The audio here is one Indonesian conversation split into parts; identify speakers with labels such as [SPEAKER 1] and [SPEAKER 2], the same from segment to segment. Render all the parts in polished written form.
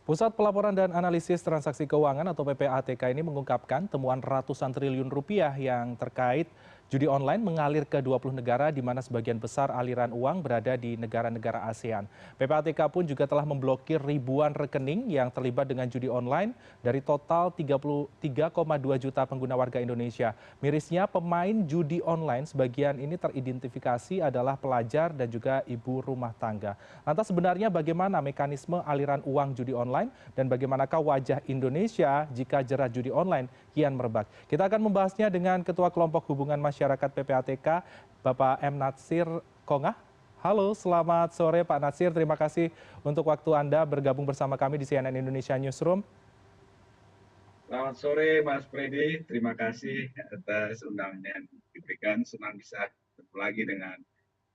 [SPEAKER 1] Pusat Pelaporan dan Analisis Transaksi Keuangan atau PPATK ini mengungkapkan temuan ratusan triliun rupiah yang terkait judi online mengalir ke 20 negara di mana sebagian besar aliran uang berada di negara-negara ASEAN. PPATK pun juga telah memblokir ribuan rekening yang terlibat dengan judi online dari total 33,2 juta pengguna warga Indonesia. Mirisnya pemain judi online sebagian ini teridentifikasi adalah pelajar dan juga ibu rumah tangga. Lantas sebenarnya bagaimana mekanisme aliran uang judi online dan bagaimanakah wajah Indonesia jika jerat judi online kian merebak? Kita akan membahasnya dengan Ketua Kelompok Hubungan Masyarakat PPATK, Bapak M. Natsir Kongah. Halo, selamat sore Pak Natsir. Terima kasih untuk waktu Anda bergabung bersama kami di CNN Indonesia Newsroom.
[SPEAKER 2] Selamat sore Mas Freddy, terima kasih atas undangan yang diberikan. Senang bisa bertemu lagi dengan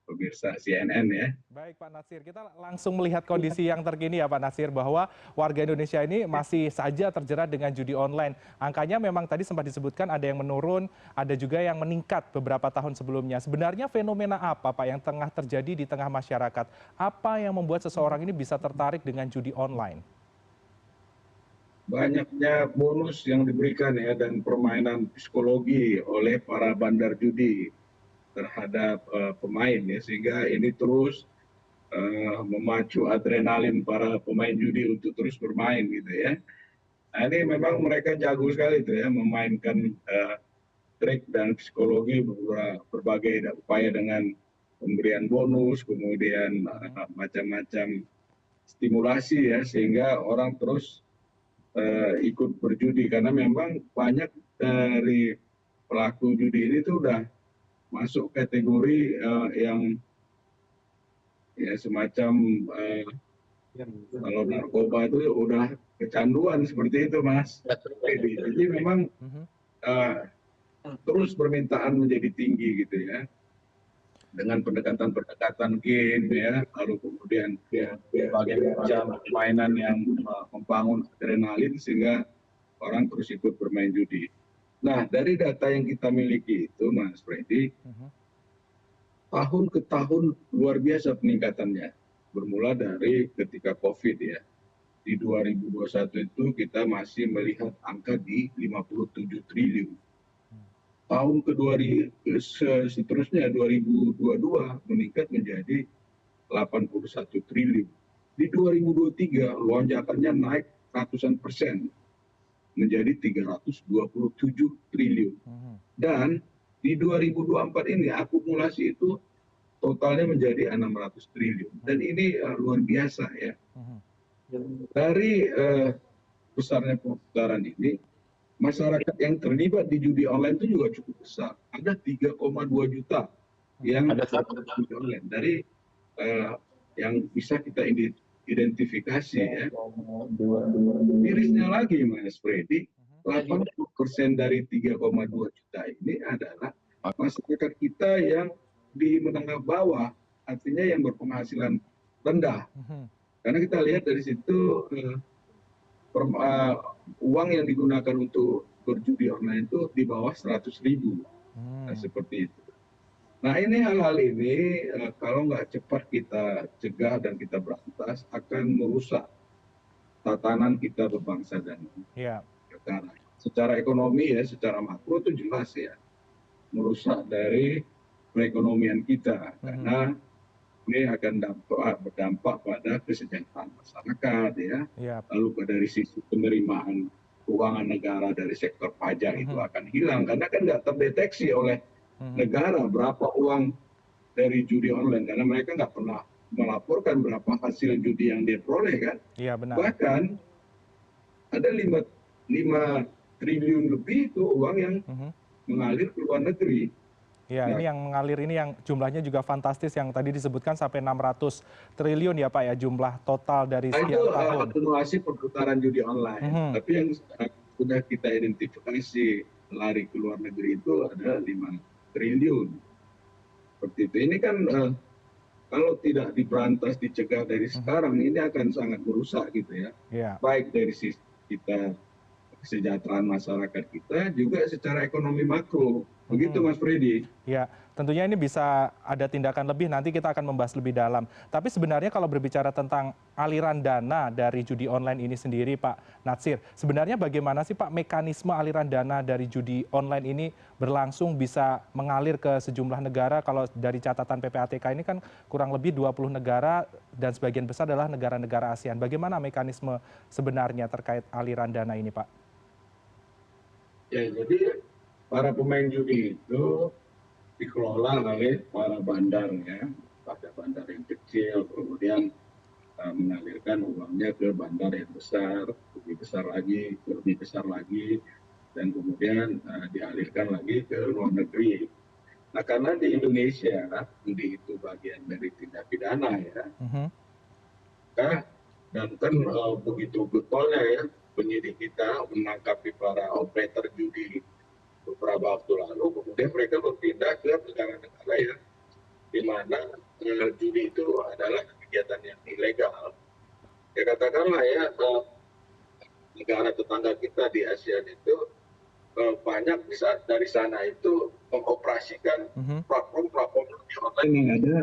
[SPEAKER 2] pemirsa CNN ya.
[SPEAKER 1] Baik Pak Natsir, kita langsung melihat kondisi yang terkini ya Pak Natsir, bahwa warga Indonesia ini masih saja terjerat dengan judi online. Angkanya memang tadi sempat disebutkan ada yang menurun, ada juga yang meningkat beberapa tahun sebelumnya. Sebenarnya fenomena apa Pak yang tengah terjadi di tengah masyarakat? Apa yang membuat seseorang ini bisa tertarik dengan judi online?
[SPEAKER 2] Banyaknya bonus yang diberikan ya dan permainan psikologi oleh para bandar judi terhadap pemain ya, sehingga ini terus memacu adrenalin para pemain judi untuk terus bermain gitu ya. Nah, ini memang mereka jago sekali itu ya, memainkan trik dan psikologi berbagai upaya dengan pemberian bonus, kemudian macam-macam stimulasi ya, sehingga orang terus ikut berjudi karena memang banyak dari pelaku judi ini tuh udah masuk kategori yang ya semacam kalau narkoba itu udah kecanduan seperti itu Mas. Jadi memang terus permintaan menjadi tinggi gitu ya, dengan pendekatan-pendekatan game ya, lalu kemudian berbagai macam permainan yang membangun adrenalin sehingga orang terus ikut bermain judi. Nah, dari data yang kita miliki itu Mas Freddy, tahun ke tahun luar biasa peningkatannya. Bermula dari ketika COVID ya. Di 2021 itu kita masih melihat angka di 57 triliun. Tahun kedua seterusnya 2022 meningkat menjadi 81 triliun. Di 2023 lonjakannya naik ratusan persen menjadi 327 triliun. Dan di 2024 ini akumulasi itu totalnya menjadi 600 triliun. Dan ini luar biasa ya. Dari besarnya perputaran ini, masyarakat yang terlibat di judi online itu juga cukup besar. Ada 3,2 juta yang ada judi online. Dari yang bisa kita identifikasi ya. Mirisnya lagi Mas Freddy, 80% dari 3,2 juta ini adalah masyarakat kita yang di menengah bawah, artinya yang berpenghasilan rendah. Karena kita lihat dari situ uang yang digunakan untuk berjudi online itu di bawah 100.000, nah, seperti itu. Nah ini hal-hal ini kalau nggak cepat kita cegah dan kita berantas akan merusak tatanan kita berbangsa dan negara. Secara ekonomi ya, secara makro itu jelas ya, merusak dari perekonomian kita karena ini akan berdampak pada kesejahteraan masyarakat ya. Lalu dari sisi penerimaan keuangan negara dari sektor pajak itu akan hilang karena kan nggak terdeteksi oleh negara berapa uang dari judi online karena mereka nggak pernah melaporkan berapa hasil judi yang dia peroleh kan. Bahkan ada 5 triliun lebih itu uang yang mengalir ke luar negeri.
[SPEAKER 1] Ya, ini yang mengalir ini yang jumlahnya juga fantastis yang tadi disebutkan sampai 600 triliun ya Pak ya, jumlah total dari sekian tahun.
[SPEAKER 2] Itu akumulasi perputaran judi online. Tapi yang sudah kita identifikasi lari ke luar negeri itu ada 5 triliun. Seperti itu. Ini kan kalau tidak diberantas, dicegah dari sekarang, ini akan sangat merusak gitu ya. Baik dari sisi kita kesejahteraan masyarakat kita, juga secara ekonomi makro. Begitu Mas Freddy.
[SPEAKER 1] Ya, tentunya ini bisa ada tindakan lebih, nanti kita akan membahas lebih dalam. Tapi sebenarnya kalau berbicara tentang aliran dana dari judi online ini sendiri, Pak Natsir, sebenarnya bagaimana sih Pak mekanisme aliran dana dari judi online ini berlangsung bisa mengalir ke sejumlah negara? Kalau dari catatan PPATK ini kan kurang lebih 20 negara dan sebagian besar adalah negara-negara ASEAN. Bagaimana mekanisme sebenarnya terkait aliran dana ini, Pak?
[SPEAKER 2] Ya, jadi para pemain judi itu dikelola oleh para bandar ya, pada bandar yang kecil, kemudian mengalirkan uangnya ke bandar yang besar, lebih besar lagi, dan kemudian dialirkan lagi ke luar negeri. Nah, karena di Indonesia judi itu bagian dari tindak pidana ya, dan kan begitu getolnya ya penyidik kita menangkapi para operator judi beberapa waktu lalu, kemudian mereka berpindah ke negara-negara ya, di mana judi itu adalah kegiatan yang ilegal. Ya katakanlah ya, negara tetangga kita di ASEAN itu banyak dari sana itu mengoperasikan platform-platform judi online yang ada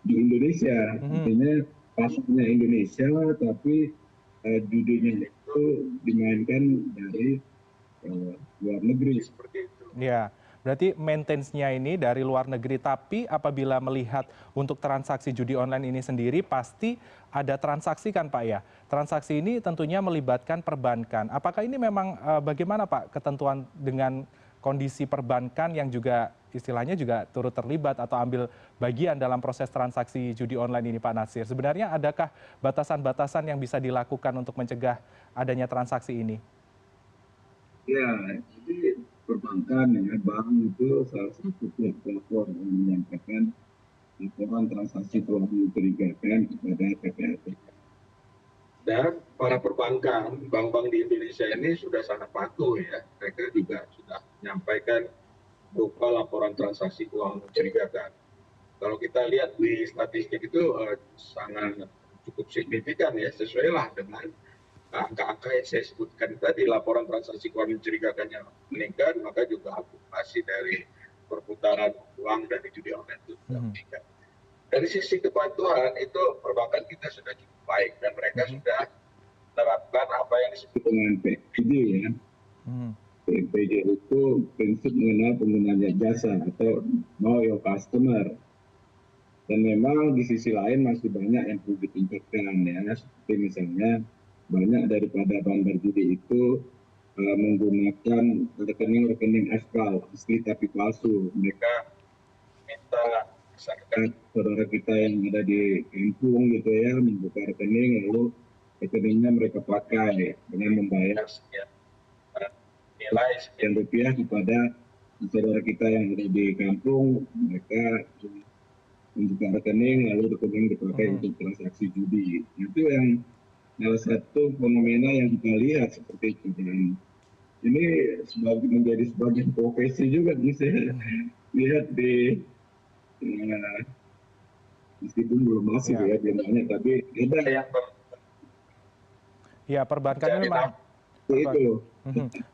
[SPEAKER 2] di Indonesia. Artinya pasarnya Indonesia, tapi judinya itu dimainkan dari luar negeri seperti itu.
[SPEAKER 1] Ya, berarti maintenance-nya ini dari luar negeri, tapi apabila melihat untuk transaksi judi online ini sendiri pasti ada transaksi kan Pak ya? Transaksi ini tentunya melibatkan perbankan. Apakah ini memang bagaimana Pak ketentuan dengan kondisi perbankan yang juga istilahnya juga turut terlibat atau ambil bagian dalam proses transaksi judi online ini Pak Natsir? Sebenarnya adakah batasan-batasan yang bisa dilakukan untuk mencegah adanya transaksi ini?
[SPEAKER 2] Ya, jadi perbankan ya, bank itu salah satu pelapor yang menyampaikan laporan transaksi keuangan mencurigakan kepada PPATK. Dan para perbankan, bank-bank di Indonesia ini sudah sangat patuh ya. Mereka juga sudah menyampaikan berupa laporan transaksi keuangan mencurigakan. Kalau kita lihat di statistik itu sangat cukup signifikan ya, sesuai lah dengan angka-angka yang saya sebutkan tadi, laporan transaksi keuangan mencurigakan yang meningkat, maka juga akumulasi dari perputaran uang dari judi online itu juga meningkat. Dari sisi kepatuhan itu perbankan kita sudah cukup baik dan mereka sudah menerapkan apa yang disebut dengan PNPJ ya. PNPJ itu prinsip mengenal penggunanya jasa atau know your customer. Dan memang di sisi lain masih banyak yang perlu ditingkatkan ya, seperti misalnya banyak daripada bandar judi itu menggunakan rekening-rekening aspal, asli tapi palsu. Mereka minta misalkan saudara kita yang ada di kampung gitu ya, membuka rekening, lalu rekeningnya mereka pakai dengan membayar nilai sekian rupiah kepada saudara kita yang ada di kampung. Mereka membuka rekening, lalu rekening dipakai untuk transaksi judi. Itu yang salah satu fenomena yang kita lihat seperti itu. Dan ini menjadi sebagian profesi juga bisa lihat di meskipun belum masif ya jumlahnya, tapi ada yang
[SPEAKER 1] ya perbankan memang
[SPEAKER 2] itu.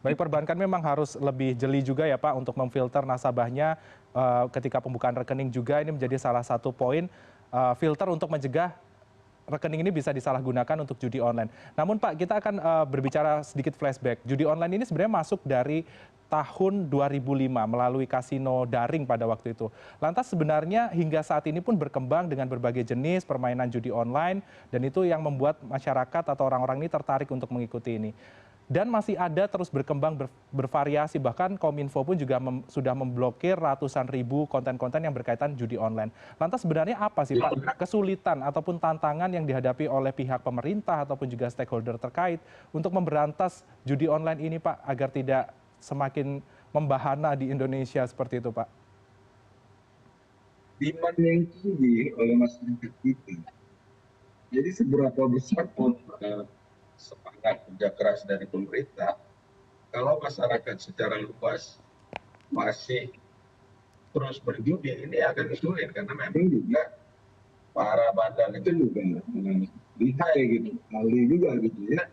[SPEAKER 1] Baik, perbankan memang harus lebih jeli juga ya Pak untuk memfilter nasabahnya ketika pembukaan rekening juga ini menjadi salah satu poin filter untuk mencegah rekening ini bisa disalahgunakan untuk judi online. Namun Pak, kita akan berbicara sedikit flashback. Judi online ini sebenarnya masuk dari tahun 2005 melalui kasino daring pada waktu itu. Lantas sebenarnya hingga saat ini pun berkembang dengan berbagai jenis permainan judi online dan itu yang membuat masyarakat atau orang-orang ini tertarik untuk mengikuti ini. Dan masih ada terus berkembang bervariasi, bahkan Kominfo pun juga sudah memblokir ratusan ribu konten-konten yang berkaitan judi online. Lantas sebenarnya apa sih Pak kesulitan ataupun tantangan yang dihadapi oleh pihak pemerintah ataupun juga stakeholder terkait untuk memberantas judi online ini Pak agar tidak semakin membahana di Indonesia seperti itu Pak?
[SPEAKER 2] Demand yang tinggi oleh masyarakat kita. Jadi seberapa besar pun semangat kerja keras dari pemerintah, kalau masyarakat secara luas masih terus berjudi, ini akan sulit karena memang juga para bandar itu juga lihai gitu, ahli juga gitu ya.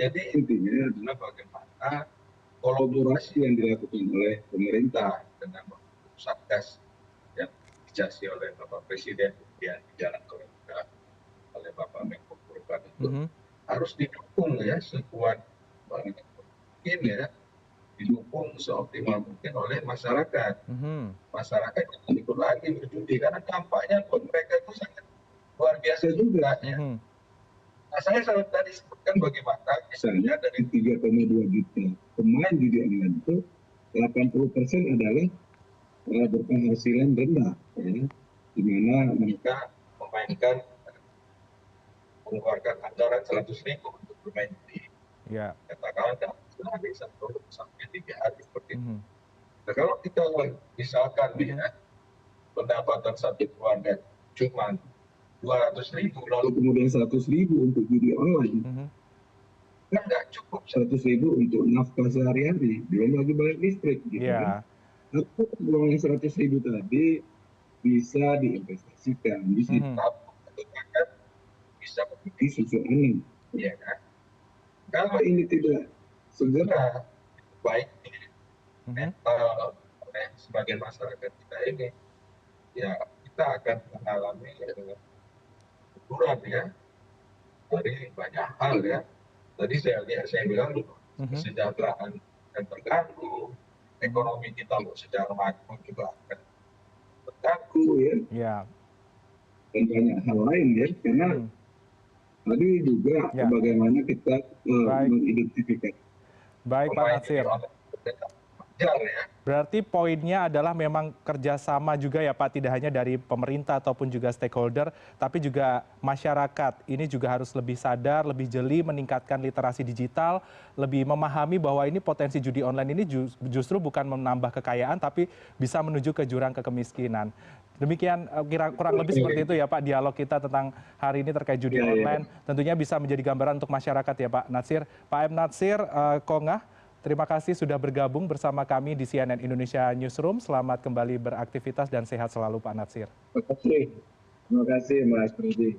[SPEAKER 2] Jadi intinya adalah bagaimana kolaborasi yang dilakukan oleh pemerintah dengan Satgas diinisiasi oleh Bapak Presiden, kemudian dijalankan oleh Bapak Menko Polhukam itu harus didukung ya sekuat mungkin ya, didukung seoptimal mungkin oleh masyarakat. Masyarakat jangan ikut lagi berjudi karena dampaknya buat mereka itu sangat luar biasa juga ya. Nah, saya tadi sebutkan bagaimana misalnya dari 3,2 juta pemain judi online itu 80% adalah berpenghasilan rendah, ya, di mana mereka mengeluarkan anggaran 100.000 untuk bermain judi. Katakanlah dalam sehari 1 sampai 3 hari seperti itu. Nah, kalau kita misalkan ya pendapatan satu keluarga cuma 200.000 lalu kemudian 100.000 untuk judi online, kan nggak cukup 100.000 untuk nafkah sehari-hari, belum lagi bayar listrik gitu kan. Atau uang yang 100.000 tadi bisa diinvestasikan, bisa ditabung, atau bahkan bisa menjadi susu anak, ya kan. Kalau ini tidak segera baik mental oleh sebagian masyarakat kita ini, ya kita akan mengalami keguguran ya dari banyak hal ya. Tadi saya bilang kesejahteraan akan terganggu, ekonomi kita secara makro juga akan terganggu ya. Dan banyak hal lain ya, karena tadi juga bagaimana kita mengidentifikasi.
[SPEAKER 1] Baik Pak Natsir. Berarti poinnya adalah memang kerjasama juga ya Pak, tidak hanya dari pemerintah ataupun juga stakeholder, tapi juga masyarakat. Ini juga harus lebih sadar, lebih jeli, meningkatkan literasi digital, lebih memahami bahwa ini potensi judi online ini justru bukan menambah kekayaan, tapi bisa menuju ke jurang kemiskinan. Demikian kurang lebih seperti itu ya Pak, dialog kita tentang hari ini terkait judi online. Tentunya bisa menjadi gambaran untuk masyarakat ya Pak Natsir. Pak M. Natsir Kongah, terima kasih sudah bergabung bersama kami di CNN Indonesia Newsroom. Selamat kembali beraktivitas dan sehat selalu Pak Natsir.
[SPEAKER 2] Terima kasih Mas Pridi.